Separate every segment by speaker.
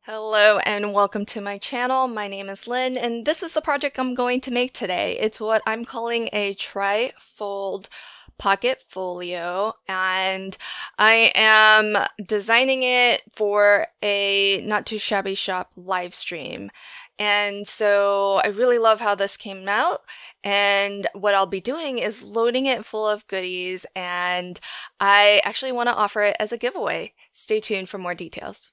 Speaker 1: Hello and welcome to my channel. My name is Lynn and this is the project I'm going to make today. It's what I'm calling a tri-fold pocket folio, and I am designing it for a Not Too Shabby Shop live stream. And so I really love how this came out, and what I'll be doing is loading it full of goodies, and I actually want to offer it as a giveaway. Stay tuned for more details.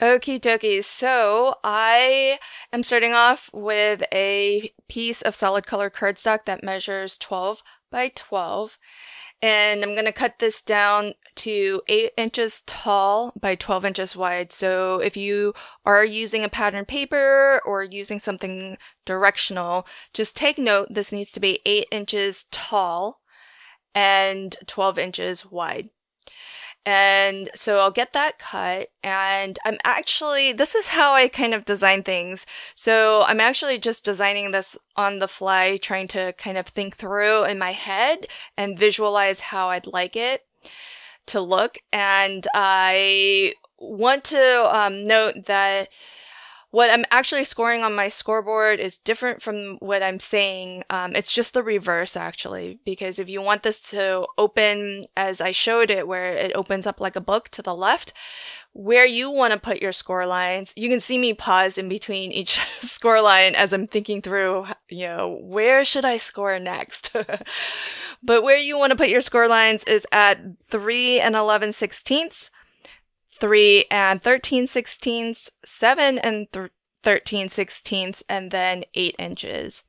Speaker 1: Okie dokie, so I am starting off with a piece of solid color cardstock that measures 12 by 12, and I'm going to cut this down to 8 inches tall by 12 inches wide. So if you are using a pattern paper or using something directional, just take note this needs to be 8 inches tall and 12 inches wide. And so I'll get that cut, and this is how I kind of design things. So I'm actually just designing this on the fly, trying to kind of think through in my head and visualize how I'd like it to look. And I want to note that what I'm actually scoring on my scoreboard is different from what I'm saying. It's just the reverse, actually, because if you want this to open as I showed it, where it opens up like a book to the left, where you want to put your score lines, you can see me pause in between each score line as I'm thinking through, where should I score next? But where you want to put your score lines is at 3 and 11/16, 3 and 13/16, 7 and 13/16, and then 8 inches.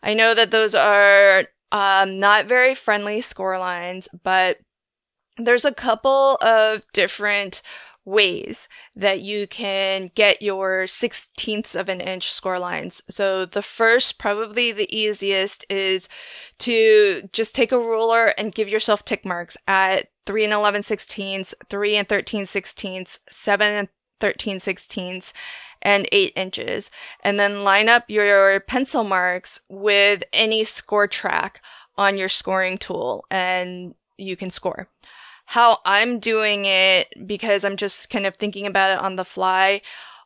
Speaker 1: I know that those are not very friendly score lines, but there's a couple of different ways that you can get your 1/16 of an inch score lines. So the first, probably the easiest, is to just take a ruler and give yourself tick marks at 3 and 11/16, 3 and 13/16, 7 and 13/16, and 8 inches. And then line up your pencil marks with any score track on your scoring tool, and you can score. How I'm doing it, because I'm just kind of thinking about it on the fly,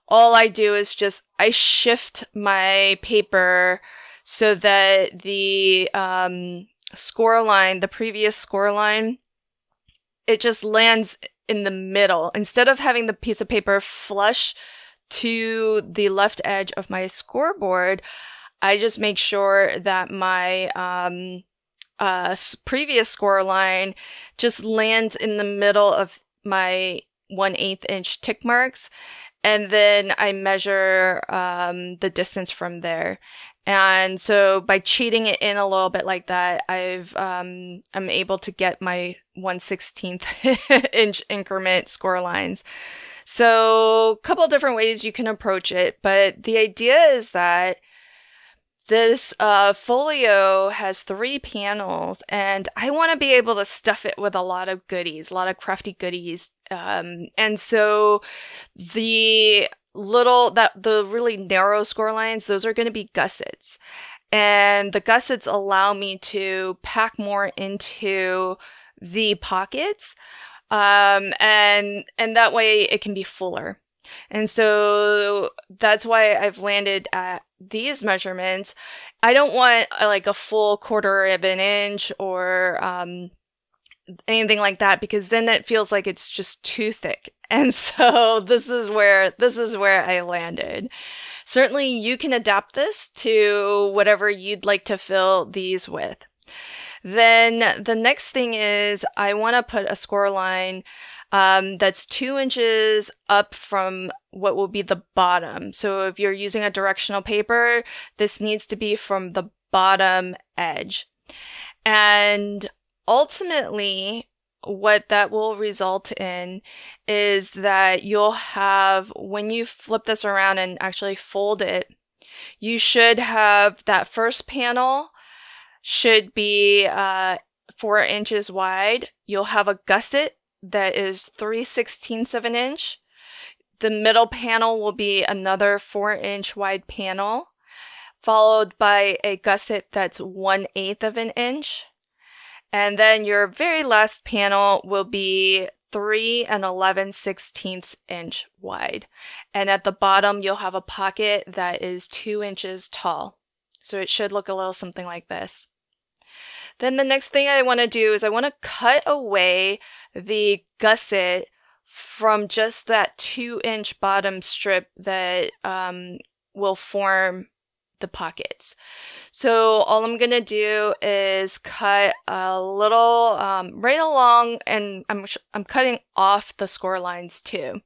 Speaker 1: all I do is I shift my paper so that the score line, the previous score line, it just lands in the middle. Instead of having the piece of paper flush to the left edge of my scoreboard, I just make sure that my previous score line just lands in the middle of my 1/8 inch tick marks, and then I measure the distance from there. And so by cheating it in a little bit like that, I'm able to get my 1/16 inch increment score lines. So a couple different ways you can approach it, but the idea is that this folio has 3 panels, and I want to be able to stuff it with a lot of goodies, a lot of crafty goodies. And so the really narrow score lines, those are going to be gussets. And the gussets allow me to pack more into the pockets. And that way it can be fuller. And so that's why I've landed at these measurements. I don't want like a full 1/4 of an inch or anything like that, because then it feels like it's just too thick. And so this is where I landed. Certainly you can adapt this to whatever you'd like to fill these with. Then the next thing is I want to put a score line that's 2 inches up from what will be the bottom. So if you're using a directional paper, this needs to be from the bottom edge. And ultimately, what that will result in is that you'll have, when you flip this around and actually fold it, you should have that first panel should be 4 inches wide. You'll have a gusset that is 3/16 of an inch. The middle panel will be another 4 inch wide panel. followed by a gusset that's 1/8 of an inch. And then your very last panel will be 3 11/16 inch wide. And at the bottom, you'll have a pocket that is 2 inches tall. So it should look a little something like this. Then the next thing I want to do is I want to cut away the gusset from just that 2-inch bottom strip that will form the pockets. So all I'm gonna do is cut a little right along, and I'm cutting off the score lines too.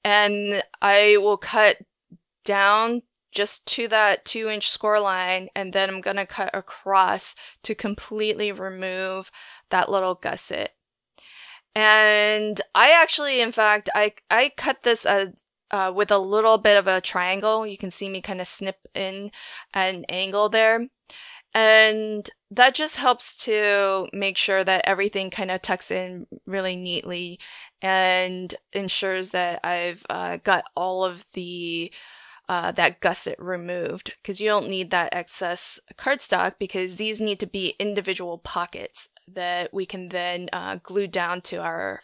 Speaker 1: And I will cut down just to that 2-inch score line, and then I'm gonna cut across to completely remove that little gusset. And I actually, in fact, I cut this with a little bit of a triangle. You can see me kind of snip in at an angle there. And that just helps to make sure that everything kind of tucks in really neatly and ensures that I've got all of the that gusset removed, because you don't need that excess cardstock, because these need to be individual pockets that we can then glue down to our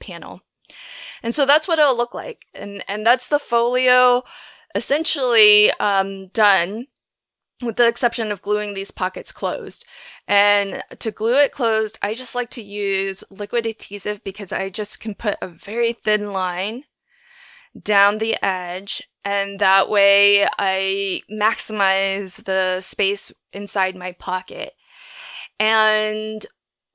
Speaker 1: panel. And so that's what it'll look like. And that's the folio essentially done, with the exception of gluing these pockets closed. And to glue it closed, I just like to use liquid adhesive, because I just can put a very thin line down the edge, and that way I maximize the space inside my pocket. And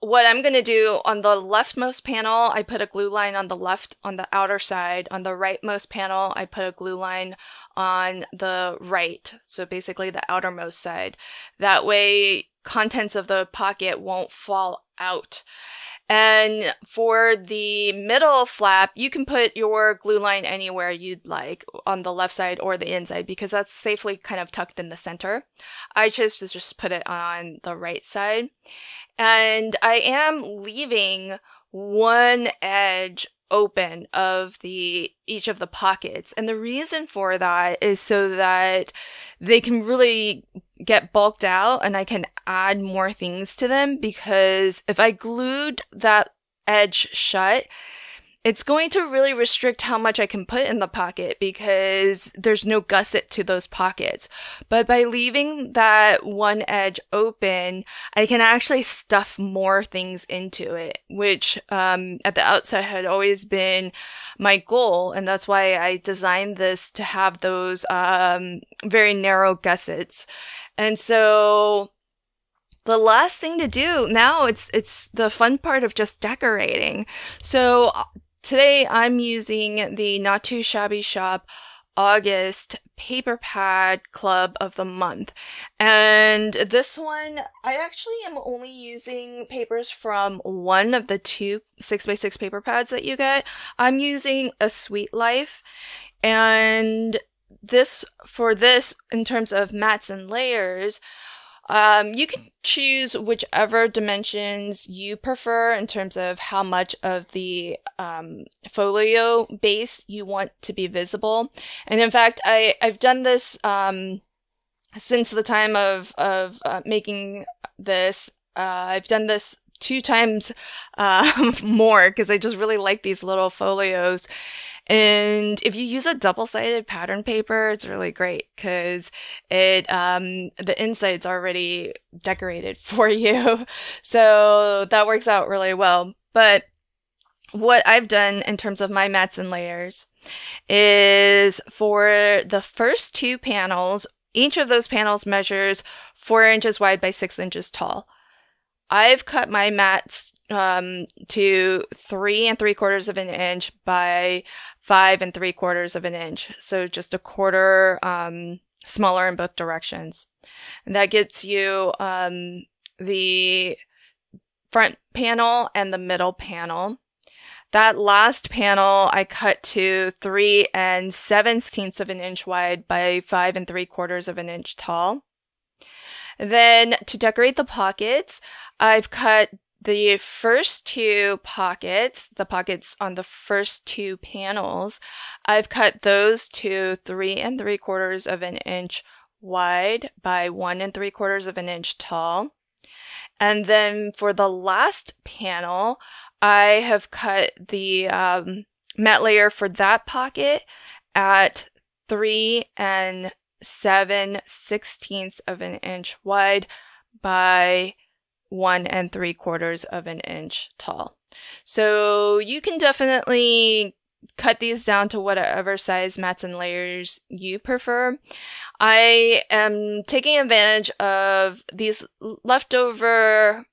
Speaker 1: what I'm going to do on the leftmost panel, I put a glue line on the left, on the outer side. On the rightmost panel, I put a glue line on the right. So basically the outermost side. That way, contents of the pocket won't fall out. And for the middle flap, you can put your glue line anywhere you'd like, on the left side or the inside, because that's safely kind of tucked in the center. I chose to just put it on the right side. And I am leaving one edge open of each of the pockets. And the reason for that is so that they can really get bulked out and I can add more things to them, because if I glued that edge shut, it's going to really restrict how much I can put in the pocket, because there's no gusset to those pockets. But by leaving that one edge open, I can actually stuff more things into it, which at the outset had always been my goal. And that's why I designed this to have those very narrow gussets. And so the last thing to do now, it's the fun part of just decorating. So today I'm using the Not Too Shabby Shop August Paper Pad Club of the Month. And this one, I actually am only using papers from one of the 2 6x6 paper pads that you get. I'm using a Sweet Life. And for this, in terms of mats and layers, you can choose whichever dimensions you prefer in terms of how much of the folio base you want to be visible. And in fact, I've done this since the time of making this. I've done this 2 times more, because I just really like these little folios. And if you use a double-sided pattern paper, it's really great, because the inside's already decorated for you. So that works out really well. But what I've done in terms of my mats and layers is, for the first 2 panels, each of those panels measures 4 inches wide by 6 inches tall. I've cut my mats to 3 3/4 of an inch by 5 3/4 of an inch. So just a quarter smaller in both directions. And that gets you the front panel and the middle panel. That last panel I cut to 3 7/16 of an inch wide by 5 3/4 of an inch tall. Then to decorate the pockets, I've cut the first 2 pockets, the pockets on the first 2 panels. I've cut those to 3 3/4 of an inch wide by 1 3/4 inch tall. And then for the last panel, I have cut the matte layer for that pocket at 3 7/16 inch wide by 1 3/4 inch tall. So you can definitely cut these down to whatever size mats and layers you prefer. I am taking advantage of these leftover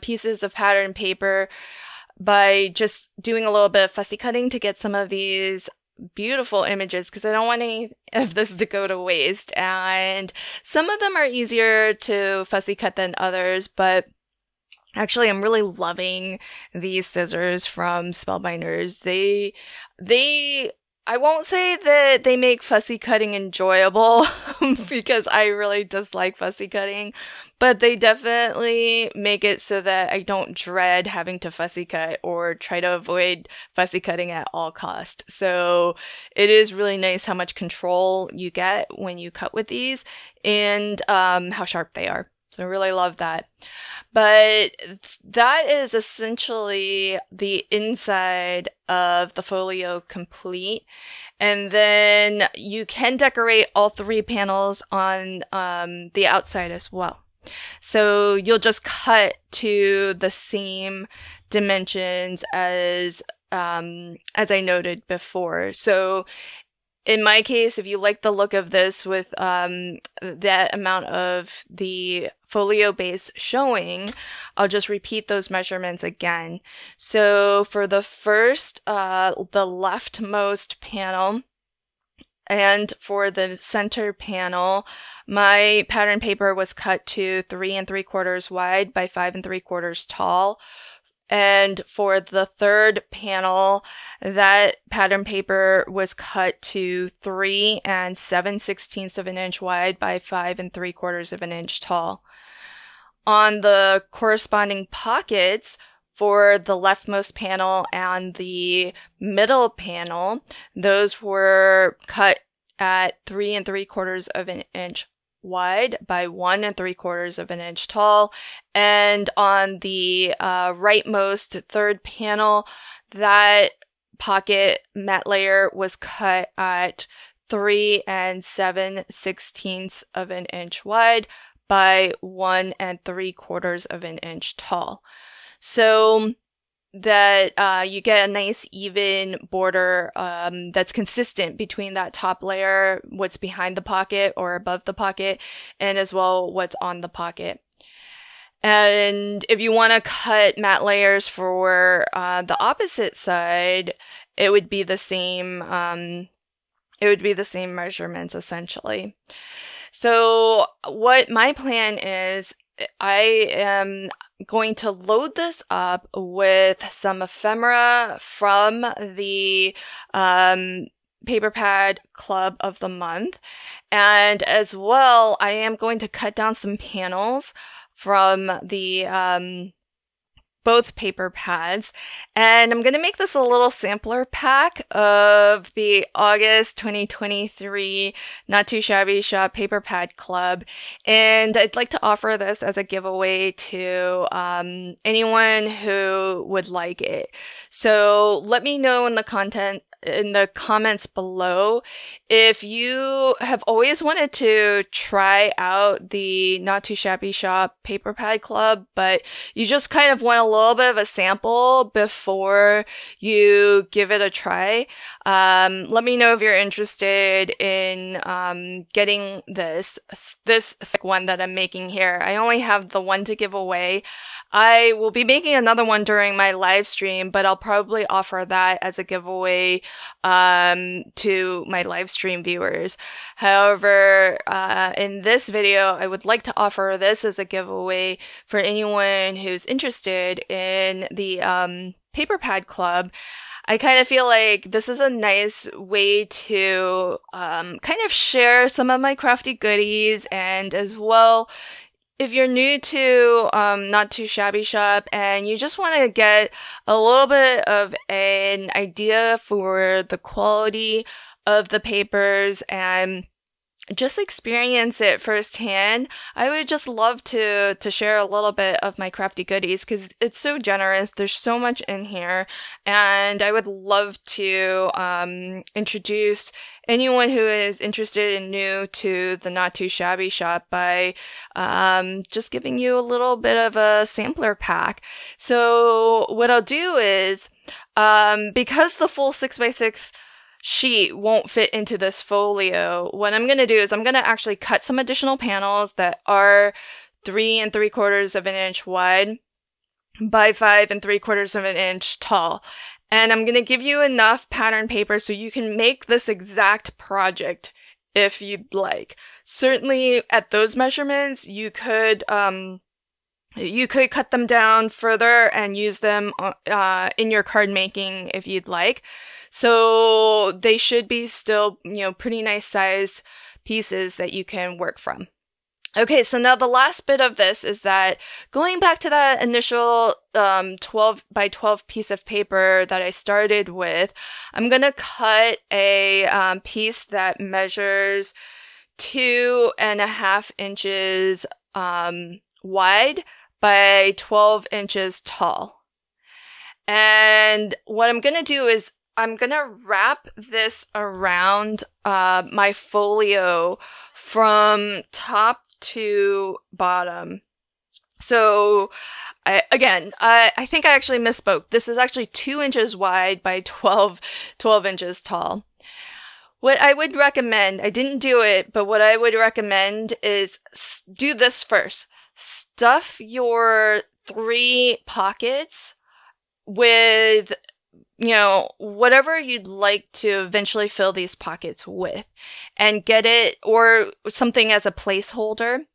Speaker 1: pieces of pattern paper by just doing a little bit of fussy cutting to get some of these beautiful images, because I don't want any of this to go to waste. And some of them are easier to fussy cut than others, but actually, I'm really loving these scissors from Spellbinders. I won't say that they make fussy cutting enjoyable because I really dislike fussy cutting, but they definitely make it so that I don't dread having to fussy cut or try to avoid fussy cutting at all costs. So it is really nice how much control you get when you cut with these and how sharp they are. So I really love that. But that is essentially the inside of the folio complete. And then you can decorate all 3 panels on the outside as well. So you'll just cut to the same dimensions as I noted before. So in my case, if you like the look of this with that amount of the folio base showing, I'll just repeat those measurements again. So for the first, the leftmost panel, and for the center panel, my pattern paper was cut to 3 3/4 wide by 5 3/4 tall. And for the third panel, that pattern paper was cut to 3 7/16 inch wide by 5 3/4 inch tall. On the corresponding pockets for the leftmost panel and the middle panel, those were cut at 3 3/4 inch wide by 1 3/4 inch tall. And on the rightmost third panel, that pocket matte layer was cut at 3 7/16 inch wide by 1 3/4 inch tall. So that you get a nice even border that's consistent between that top layer, what's behind the pocket or above the pocket, and as well what's on the pocket. And if you want to cut matte layers for the opposite side, it would be the same. It would be the same measurements essentially. So what my plan is, I am going to load this up with some ephemera from the Paper Pad Club of the Month. And as well, I am going to cut down some panels from the both paper pads, and I'm going to make this a little sampler pack of the August 2023 Not Too Shabby Shop Paper Pad Club, and I'd like to offer this as a giveaway to anyone who would like it. So let me know in the comments below if you have always wanted to try out the Not Too Shabby Shop Paper Pad Club, but you just kind of want a little bit of a sample before you give it a try. Let me know if you're interested in getting this one that I'm making here. I only have the one to give away. I will be making another one during my live stream, but I'll probably offer that as a giveaway to my live stream viewers. However, in this video, I would like to offer this as a giveaway for anyone who's interested in the Paper Pad Club. I kind of feel like this is a nice way to kind of share some of my crafty goodies, and as well, if you're new to Not Too Shabby Shop and you just want to get a little bit of an idea for the quality of the papers and just experience it firsthand. I would just love to share a little bit of my crafty goodies because it's so generous. There's so much in here, and I would love to introduce anyone who is interested and new to the Not Too Shabby shop by just giving you a little bit of a sampler pack. So what I'll do is, because the full 6x6 sheet won't fit into this folio, what I'm going to do is I'm going to actually cut some additional panels that are 3 3/4 of an inch wide by 5 3/4 of an inch tall. And I'm going to give you enough pattern paper so you can make this exact project if you'd like. Certainly at those measurements, you could cut them down further and use them in your card making if you'd like. So they should be still, pretty nice size pieces that you can work from. Okay, so now the last bit of this is that going back to that initial 12 by 12 piece of paper that I started with, I'm going to cut a piece that measures 2.5 inches wide by 12 inches tall. And what I'm going to do is I'm going to wrap this around my folio from top to bottom. So I think I actually misspoke. This is actually 2 inches wide by 12 inches tall. What I would recommend, I didn't do it, but what I would recommend is do this first. Stuff your 3 pockets with, whatever you'd like to eventually fill these pockets with, and get it, or something as a placeholder,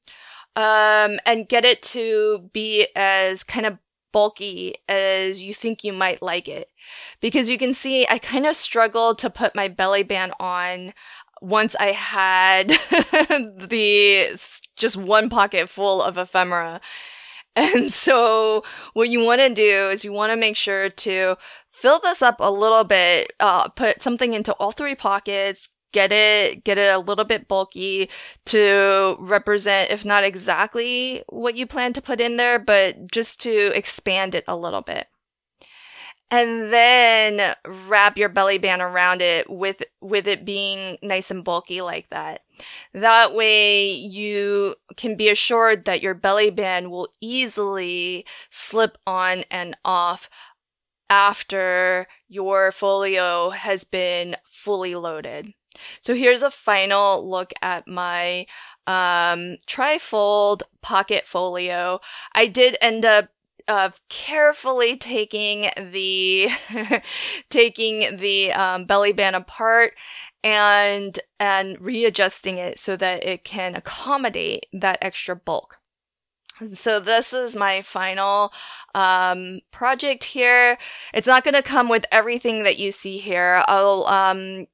Speaker 1: and get it to be as kind of bulky as you think you might like it. Because you can see I kind of struggled to put my belly band on once I had just one pocket full of ephemera. And so what you want to do is you want to make sure to fill this up a little bit, put something into all 3 pockets, get it a little bit bulky to represent, if not exactly what you plan to put in there, but just to expand it a little bit. And then wrap your belly band around it with it being nice and bulky like that. That way you can be assured that your belly band will easily slip on and off after your folio has been fully loaded. So here's a final look at my trifold pocket folio. I did end up carefully taking the belly band apart and readjusting it so that it can accommodate that extra bulk. So this is my final project here. It's not going to come with everything that you see here. I'll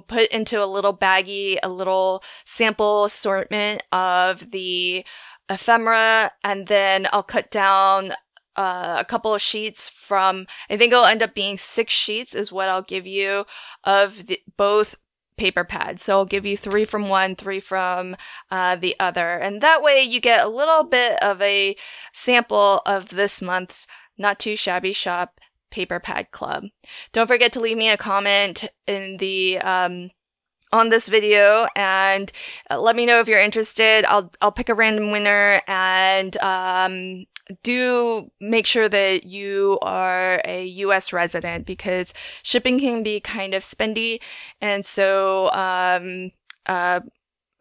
Speaker 1: put into a little baggie a little sample assortment of the ephemera, and then I'll cut down a couple of sheets from, I think it'll end up being 6 sheets is what I'll give you of both paper pads. So I'll give you 3 from one, 3 from the other. And that way you get a little bit of a sample of this month's Not Too Shabby Shop Paper Pad Club. Don't forget to leave me a comment in the on this video and let me know if you're interested. I'll pick a random winner, and do make sure that you are a US resident because shipping can be kind of spendy, and so I'll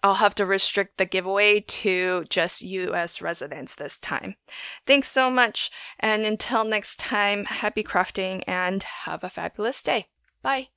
Speaker 1: have to restrict the giveaway to just US residents this time. Thanks so much, and until next time, happy crafting and have a fabulous day. Bye!